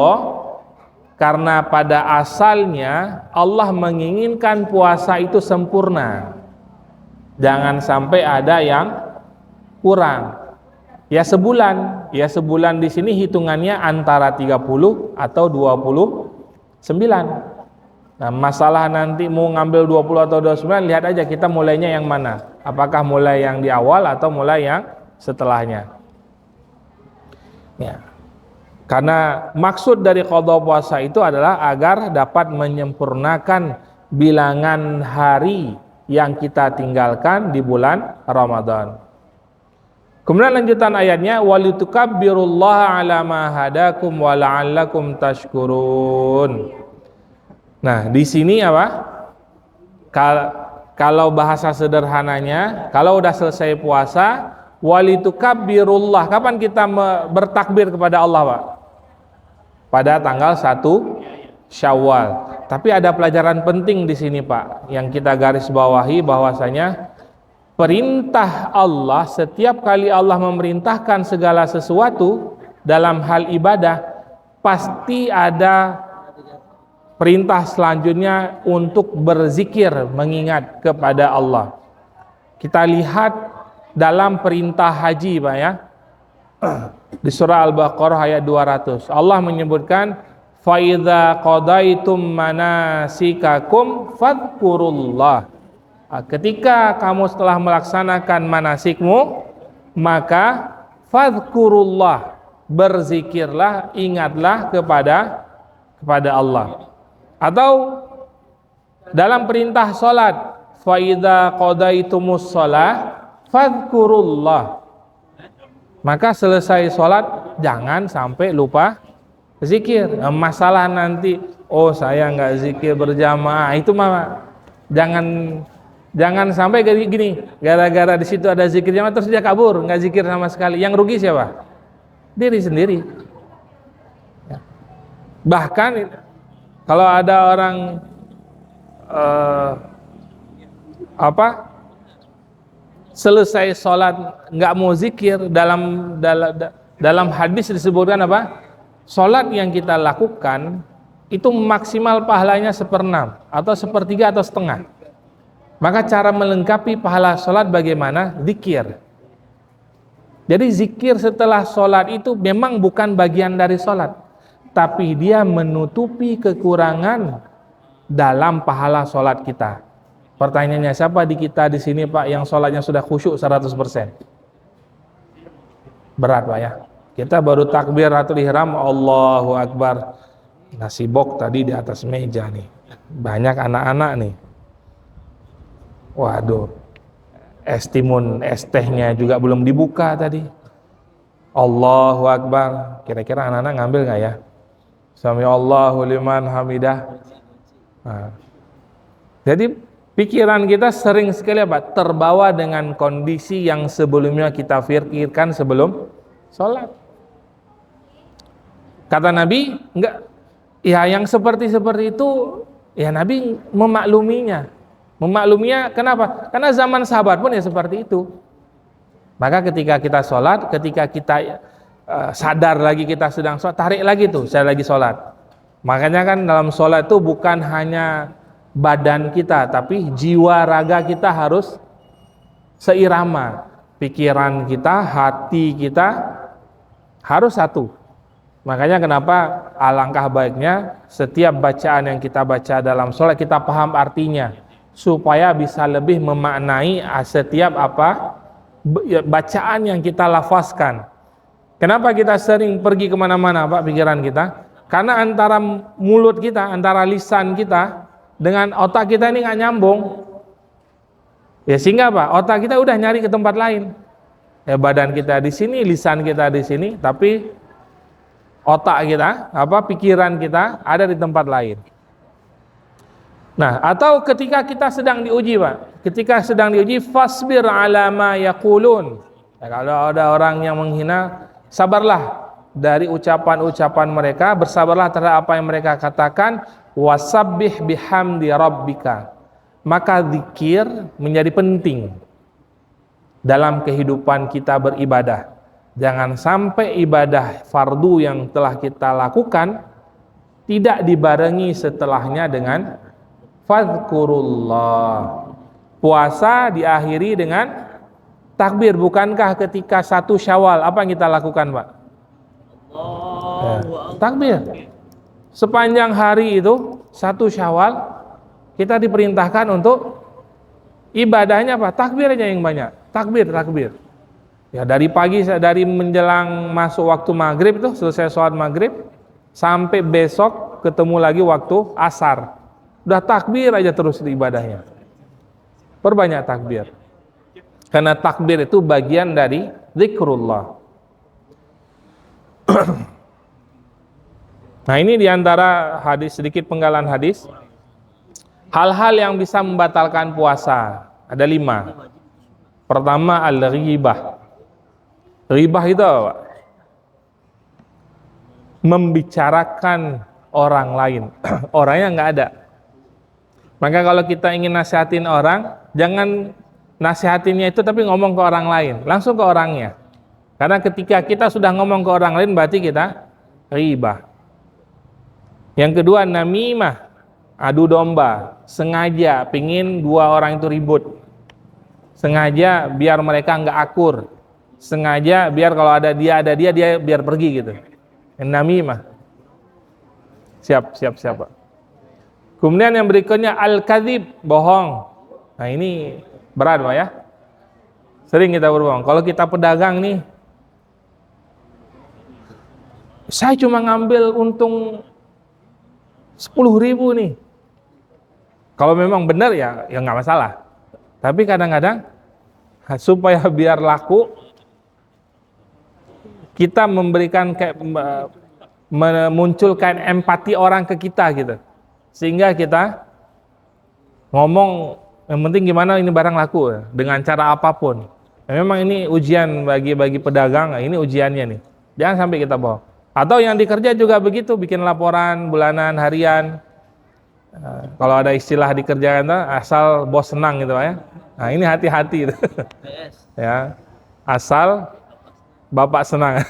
Karena pada asalnya Allah menginginkan puasa itu sempurna. Jangan sampai ada yang kurang. Ya sebulan di sini hitungannya antara 30 atau 29. Nah, masalah nanti mau ngambil 20 atau 29, lihat aja kita mulainya yang mana. Apakah mulai yang di awal atau mulai yang setelahnya. Ya. Karena maksud dari qadha puasa itu adalah agar dapat menyempurnakan bilangan hari yang kita tinggalkan di bulan Ramadan. Kemudian lanjutan ayatnya, walitukabbirullaha ala ma hadakum wa la'allakum tashkurun. Nah, di sini apa? Kalau bahasa sederhananya, kalau udah selesai puasa, walitukabbirullah. Kapan kita bertakbir kepada Allah, Pak? Pada tanggal 1 Syawal. Tapi ada pelajaran penting di sini, Pak, yang kita garis bawahi bahwasanya perintah Allah, setiap kali Allah memerintahkan segala sesuatu dalam hal ibadah, pasti ada perintah selanjutnya untuk berzikir, mengingat kepada Allah. Kita lihat dalam perintah haji, Pak ya. Di surah Al-Baqarah ayat 200. Allah menyebutkan fa idza qadaitum manasikakum fadhkurullah. Ketika kamu setelah melaksanakan manasikmu, maka fadhkurullah, berzikirlah, ingatlah kepada Allah. Atau dalam perintah salat, fa idza qadaitumus shalah fadhkurullah. Maka selesai salat jangan sampai lupa zikir. Masalah nanti, oh saya enggak zikir berjamaah, itu mah jangan sampai gini, gara-gara di situ ada zikir jamaah terus dia kabur, enggak zikir sama sekali. Yang rugi siapa? Diri sendiri. Bahkan kalau ada orang selesai sholat nggak mau zikir, dalam hadis disebutkan apa? Sholat yang kita lakukan itu maksimal pahalanya 1/6 atau 1/3 atau setengah. Maka cara melengkapi pahala sholat bagaimana? Zikir. Jadi zikir setelah sholat itu memang bukan bagian dari sholat, tapi dia menutupi kekurangan dalam pahala sholat kita. Pertanyaannya, siapa di kita di sini Pak yang sholatnya sudah khusyuk 100%? Berat Pak ya. Kita baru takbiratul ihram, Allahu Akbar. Nasi bok tadi di atas meja nih. Banyak anak-anak nih. Waduh. Es timun, es tehnya juga belum dibuka tadi. Allahu Akbar. Kira-kira anak-anak ngambil nggak ya? Sami Allahu liman hamidah. Nah. Jadi pikiran kita sering sekali apa? Terbawa dengan kondisi yang sebelumnya kita pikirkan sebelum sholat. Kata Nabi, enggak. Ya yang seperti itu, ya Nabi memakluminya. Memakluminya kenapa? Karena zaman sahabat pun ya seperti itu. Maka ketika kita sholat, ketika kita sadar lagi kita sedang sholat, tarik lagi tuh, saya lagi sholat. Makanya kan dalam sholat itu bukan hanya badan kita, tapi jiwa raga kita harus seirama. Pikiran kita, hati kita harus satu. Makanya kenapa alangkah baiknya setiap bacaan yang kita baca dalam sholat kita paham artinya, supaya bisa lebih memaknai setiap bacaan yang kita lafazkan. Kenapa kita sering pergi kemana-mana Pak pikiran kita? Karena antara mulut kita, antara lisan kita dengan otak kita ini nggak nyambung. Ya sehingga apa? Otak kita udah nyari ke tempat lain. Ya badan kita di sini, lisan kita di sini, tapi otak kita, pikiran kita ada di tempat lain. Nah, atau ketika kita sedang diuji, Pak. Ketika sedang diuji, fasbir ala ma yaqulun. Ya, kalau ada orang yang menghina, sabarlah dari ucapan-ucapan mereka, bersabarlah terhadap apa yang mereka katakan, wasabbih bihamdi rabbika. Maka zikir menjadi penting dalam kehidupan kita beribadah. Jangan sampai ibadah fardu yang telah kita lakukan tidak dibarengi setelahnya dengan fadhkurullah. Puasa diakhiri dengan takbir. Bukankah ketika 1 Syawal apa yang kita lakukan, Pak? Takbir. Sepanjang hari itu 1 Syawal kita diperintahkan untuk ibadahnya apa? Takbir aja yang banyak. Takbir. Ya dari pagi, dari menjelang masuk waktu maghrib itu selesai sholat maghrib sampai besok ketemu lagi waktu asar, udah takbir aja terus di ibadahnya. Perbanyak takbir, karena takbir itu bagian dari zikrullah. Nah ini diantara hadis, sedikit penggalan hadis, hal-hal yang bisa membatalkan puasa ada 5. Pertama al-ghibah. Ghibah itu apa, Pak? Membicarakan orang lain, orangnya nggak ada. Maka kalau kita ingin nasihatin orang, jangan nasihatinnya itu tapi ngomong ke orang lain, langsung ke orangnya. Karena ketika kita sudah ngomong ke orang lain, berarti kita ghibah. Yang kedua namimah, adu domba, sengaja pingin 2 orang itu ribut, sengaja biar mereka nggak akur, sengaja biar kalau ada dia biar pergi gitu. Namimah. Siap Pak. Kemudian yang berikutnya al-kadzib, bohong. Nah ini berat Pak ya. Sering kita berbohong. Kalau kita pedagang nih, saya cuma ngambil untung 10.000 nih. Kalau memang benar ya nggak masalah. Tapi kadang-kadang supaya biar laku, kita memberikan kayak memunculkan empati orang ke kita gitu, sehingga kita ngomong yang penting gimana ini barang laku dengan cara apapun. Memang ini ujian bagi pedagang, ini ujiannya nih. Jangan sampai kita bohong. Atau yang dikerja juga begitu, bikin laporan bulanan, harian. Kalau ada istilah dikerjakan asal bos senang gitu ya. Nah ini hati-hati ya, asal bapak senang.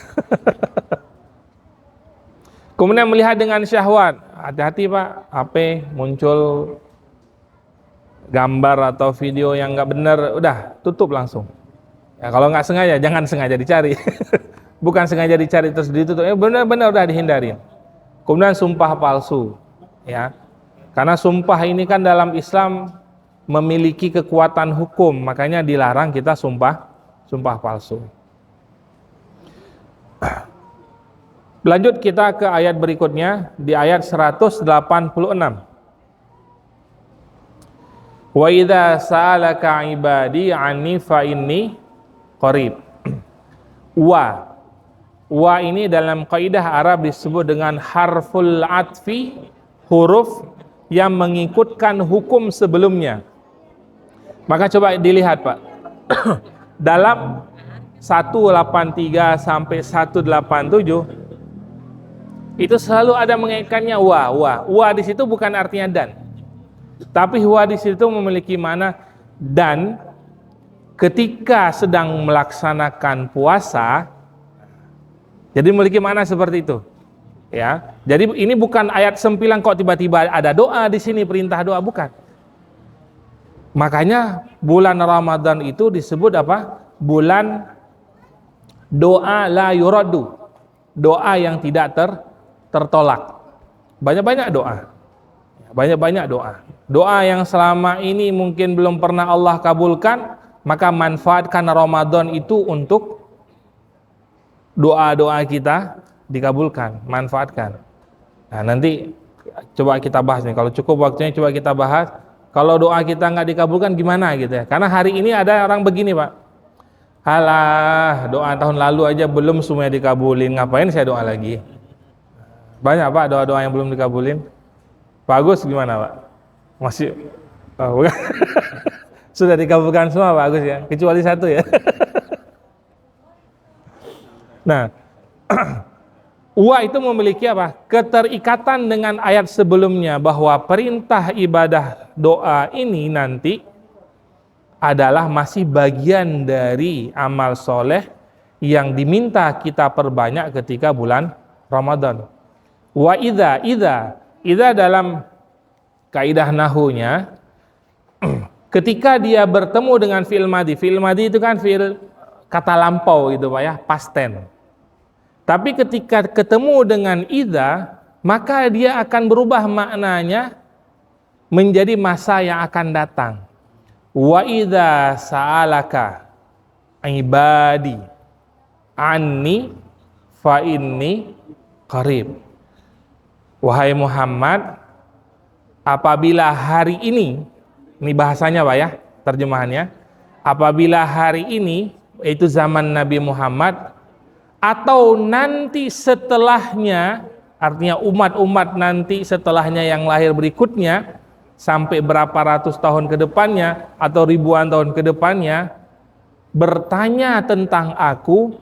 Kemudian melihat dengan syahwat, hati-hati Pak, HP muncul gambar atau video yang nggak benar, udah tutup langsung. Ya kalau nggak sengaja, jangan sengaja dicari. Bukan sengaja dicari terus ditutup, benar-benar udah dihindarin. Kemudian sumpah palsu, ya, karena sumpah ini kan dalam Islam memiliki kekuatan hukum, makanya dilarang kita sumpah palsu. Lanjut kita ke ayat berikutnya di ayat 186. Wa idza sa'alaka ibadi anni fa inni qarib. Wa ini dalam kaidah Arab disebut dengan harful atfi, huruf yang mengikutkan hukum sebelumnya. Maka coba dilihat Pak. Dalam 183 sampai 187 itu selalu ada mengaitkannya wa. Wa di situ bukan artinya dan. Tapi wa di situ memiliki makna dan ketika sedang melaksanakan puasa. Jadi memiliki makna seperti itu. Ya. Jadi ini bukan ayat sempilan kok tiba-tiba ada doa di sini, perintah doa, bukan. Makanya bulan Ramadan itu disebut apa? Bulan doa la yuraddu. Doa yang tidak tertolak. Banyak-banyak doa. Banyak-banyak doa. Doa yang selama ini mungkin belum pernah Allah kabulkan, maka manfaatkan Ramadan itu untuk doa-doa kita dikabulkan, manfaatkan. Nah, nanti coba kita bahas nih. Kalau cukup waktunya coba kita bahas. Kalau doa kita nggak dikabulkan gimana gitu ya? Karena hari ini ada orang begini Pak. Halah, doa tahun lalu aja belum semuanya dikabulin. Ngapain saya doa lagi? Banyak Pak doa-doa yang belum dikabulin. Pak Agus gimana Pak? Masih bukan. Sudah dikabulkan semua Pak Agus ya, kecuali satu ya. Nah, wa itu memiliki apa? Keterikatan dengan ayat sebelumnya bahwa perintah ibadah doa ini nanti adalah masih bagian dari amal soleh yang diminta kita perbanyak ketika bulan Ramadan. Wa idza dalam kaidah nahunya ketika dia bertemu dengan fi'il madi itu kan fi'il kata lampau gitu Pak ya, past tense. Tapi ketika ketemu dengan idza, maka dia akan berubah maknanya menjadi masa yang akan datang. Wa idza sa'alaka ibadi anni fa inni qarib. Wahai Muhammad, apabila hari ini bahasanya Pak ya, terjemahannya, apabila hari ini, yaitu zaman Nabi Muhammad, atau nanti setelahnya, artinya umat-umat nanti setelahnya yang lahir berikutnya, sampai berapa ratus tahun ke depannya, atau ribuan tahun ke depannya, bertanya tentang aku,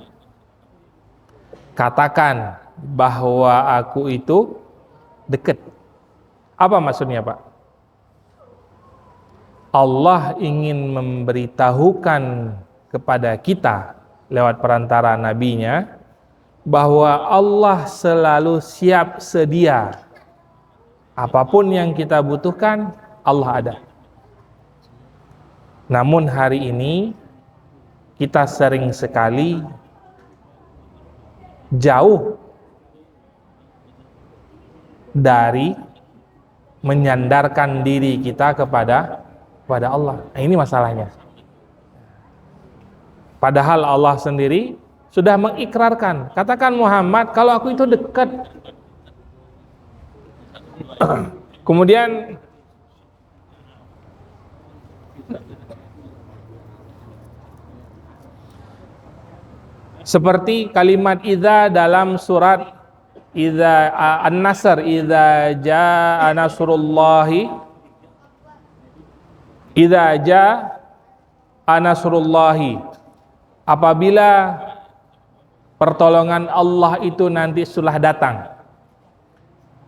katakan bahwa aku itu dekat. Apa maksudnya Pak? Allah ingin memberitahukan kepada kita lewat perantara nabinya bahwa Allah selalu siap sedia. Apapun yang kita butuhkan, Allah ada. Namun hari ini kita sering sekali jauh dari menyandarkan diri kita kepada Allah. Nah, ini masalahnya. Padahal Allah sendiri sudah mengikrarkan. Katakan Muhammad, kalau aku itu dekat. Kemudian seperti kalimat idza dalam surat idza An-Nasr, idza jaa nasrullahi, idza jaa nasrullahi, apabila pertolongan Allah itu nanti sudah datang.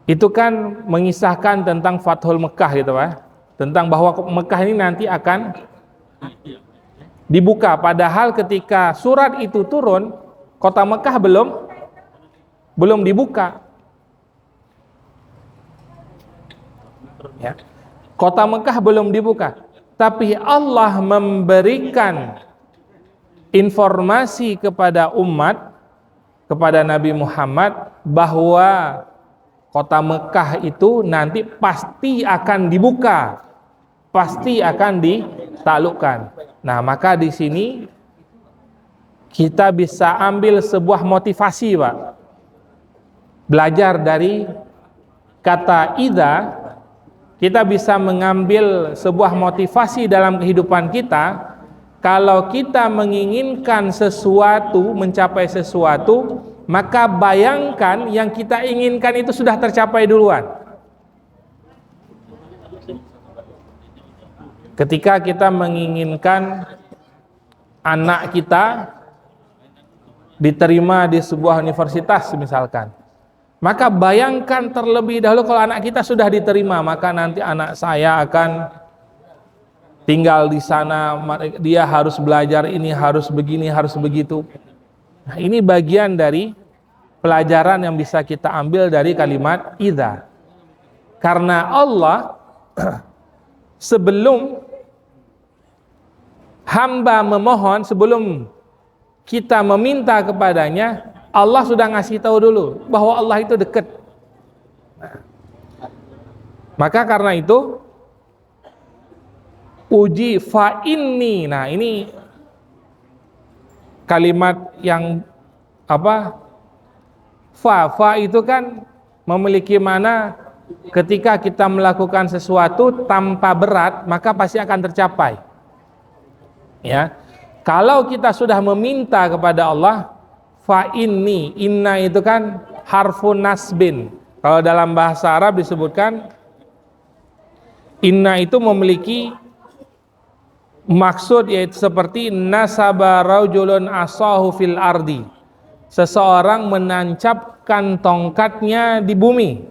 Itu kan mengisahkan tentang Fathul Mekah gitu Pak. Tentang bahwa Mekah ini nanti akan dibuka. Padahal ketika surat itu turun, kota Mekah belum dibuka. Ya. Kota Mekah belum dibuka. Tapi Allah memberikan informasi kepada umat, kepada Nabi Muhammad, bahwa kota Mekah itu nanti pasti akan dibuka, pasti akan ditaklukkan. Nah, maka di sini kita bisa ambil sebuah motivasi, Pak. Belajar dari kata idza, kita bisa mengambil sebuah motivasi dalam kehidupan kita. Kalau kita menginginkan sesuatu, mencapai sesuatu, maka bayangkan yang kita inginkan itu sudah tercapai duluan. Ketika kita menginginkan anak kita diterima di sebuah universitas misalkan, maka bayangkan terlebih dahulu kalau anak kita sudah diterima, maka nanti anak saya akan tinggal di sana, dia harus belajar ini, harus begini, harus begitu. Nah, ini bagian dari pelajaran yang bisa kita ambil dari kalimat idza. Karena Allah sebelum hamba memohon, sebelum kita meminta kepadanya, Allah sudah ngasih tahu dulu bahwa Allah itu dekat. Maka karena itu uji fa inni. Nah, ini kalimat yang apa? Fa itu kan memiliki mana ketika kita melakukan sesuatu tanpa berat, maka pasti akan tercapai. Ya. Kalau kita sudah meminta kepada Allah, fa inni, inna itu kan harfun nasbin. Kalau dalam bahasa Arab disebutkan inna itu memiliki maksud, yaitu seperti nasaba rajulun asahu fil ardi. Seseorang menancapkan tongkatnya di bumi.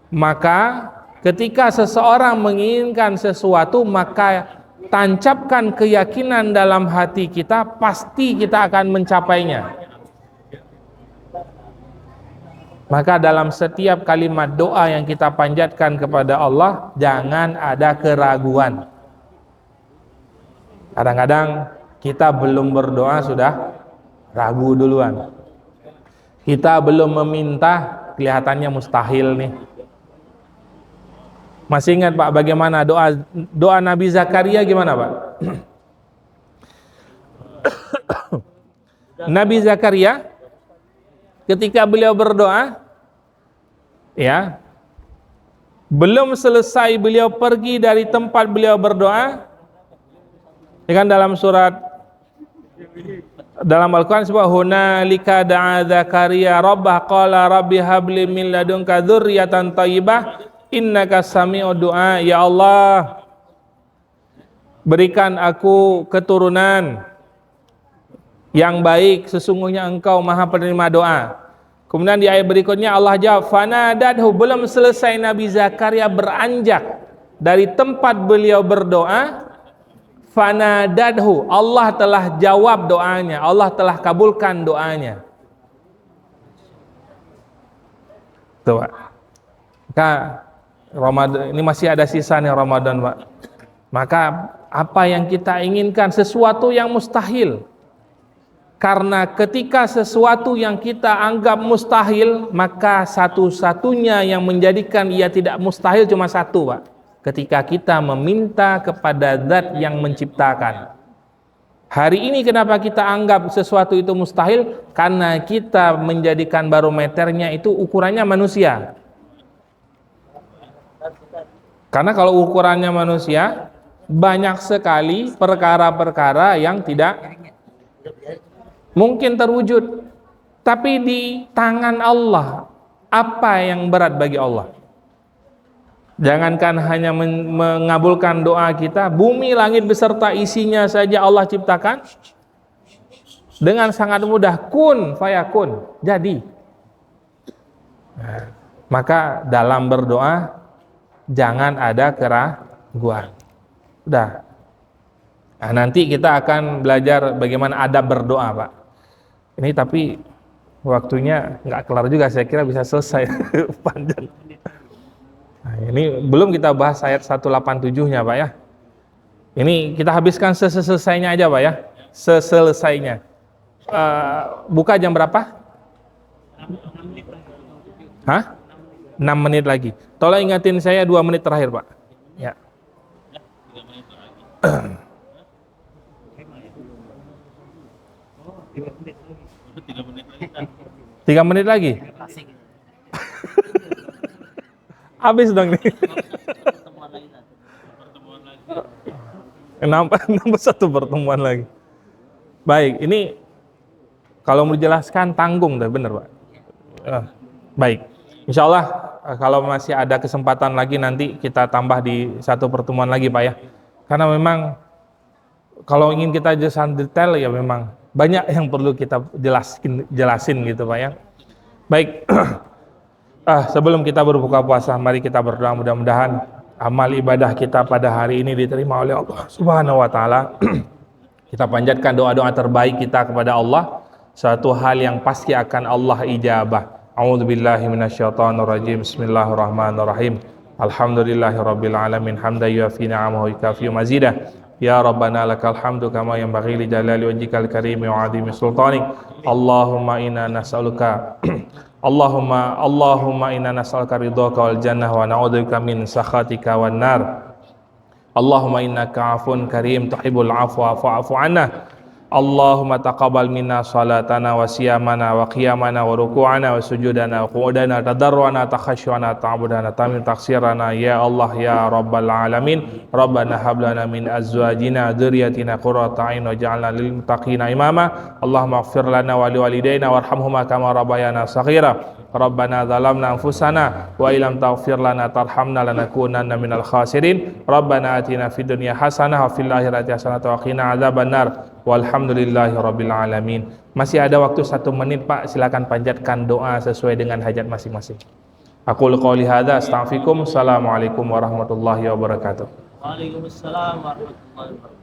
Maka ketika seseorang menginginkan sesuatu, maka tancapkan keyakinan dalam hati kita, pasti kita akan mencapainya. Maka dalam setiap kalimat doa yang kita panjatkan kepada Allah, jangan ada keraguan. Kadang-kadang kita belum berdoa sudah ragu duluan. Kita belum meminta, kelihatannya mustahil nih. Masih ingat Pak bagaimana doa Nabi Zakaria gimana Pak? Nabi Zakaria ketika beliau berdoa, ya, belum selesai beliau pergi dari tempat beliau berdoa, ya kan dalam surat dalam Al-Quran sebut hunalika da'a Zakaria rabbah qala rabbi habli min ladunka dzurriyyatan thayyibah innaka sami'ud du'a. Ya Allah, berikan aku keturunan yang baik, sesungguhnya Engkau Maha penerima doa. Kemudian di ayat berikutnya Allah jawab fanadadhu, belum selesai Nabi Zakaria beranjak dari tempat beliau berdoa, fanadadhu, Allah telah jawab doanya, Allah telah kabulkan doanya. Tuh Pak. Maka Ramadan ini masih ada sisa nih Ramadan Pak. Maka apa yang kita inginkan, sesuatu yang mustahil. Karena ketika sesuatu yang kita anggap mustahil, maka satu-satunya yang menjadikan ia tidak mustahil cuma satu Pak. Ketika kita meminta kepada Zat yang menciptakan. Hari ini kenapa kita anggap sesuatu itu mustahil? Karena kita menjadikan barometernya itu ukurannya manusia. Karena kalau ukurannya manusia, banyak sekali perkara-perkara yang tidak mungkin terwujud. Tapi di tangan Allah, apa yang berat bagi Allah? Jangankan hanya mengabulkan doa kita, bumi, langit beserta isinya saja Allah ciptakan dengan sangat mudah, kun fayakun, jadi. Nah, maka dalam berdoa jangan ada keraguan. Udah. Nah, nanti kita akan belajar bagaimana adab berdoa, Pak. Ini tapi waktunya nggak kelar juga, saya kira bisa selesai panjang. Nah, ini belum kita bahas ayat 187-nya, Pak ya. Ini kita habiskan selesainya aja, Pak ya. Selesainya. Buka jam berapa? 6 menit lagi. Hah? 6 menit lagi. Tolong ingatin saya 2 menit terakhir, Pak. Ya. 3 menit lagi kan. 3 menit lagi? Asik. Habis dong nih. Pertemuan lagi kan. Pertemuan lagi. Nambah satu pertemuan lagi. Baik, ini kalau mau dijelaskan tanggung dah, bener Pak. Baik, insya Allah kalau masih ada kesempatan lagi nanti kita tambah di satu pertemuan lagi Pak ya. Karena memang kalau ingin kita jelasin detail ya memang banyak yang perlu kita jelasin gitu Pak ya. Baik, sebelum kita berbuka puasa, mari kita berdoa mudah-mudahan amal ibadah kita pada hari ini diterima oleh Allah Subhanahu wa taala. Kita panjatkan doa-doa terbaik kita kepada Allah, suatu hal yang pasti akan Allah ijabah. A'udzubillahi minasyaitonirrajim. Bismillahirrahmanirrahim. Alhamdulillahirabbil alamin hamdan yuafi ni'amahu wa yukafi mazidah. Ya Rabbana lakal hamdu kama yanbaghi li jalali wajhikal karim wa 'azimi sultanik. Allahumma inna nas'aluka Allahumma inna nas'aluka ridhaka wal jannah wa na'udzubika min sakhatika wan nar. Allahumma innaka 'afun karim tuhibbul 'afwa fa'fu 'anna. Allahumma taqabbal minna salatana wa siyamana wa qiyamana wa ruku'ana wa sujudana wa qu'udana tadarruana takhasyuana ta'budana tamin taksirana ya Allah ya Rabbal alamin. Rabbana hab lana min azwajina dzurriyyatina qurrata a'yun waj'alna lil muttaqina imama. Allahumma ighfir lana wa liwalidayna warhamhuma kama rabbayana shaghira. Rabbana zalamna anfusana wa illam taghfir lana tarhamna lanakunanna minal khasirin. Rabbana atina fid dunya hasanah wa fil akhirati hasanah wa qina adzabannar. Walhamdulillahi rabbil alamin. Masih ada waktu 1 menit Pak, silakan panjatkan doa sesuai dengan hajat masing-masing. Aqulu qouli hadza astaghfirukum. Assalamualaikum warahmatullahi wabarakatuh. Waalaikumsalam warahmatullahi wabarakatuh.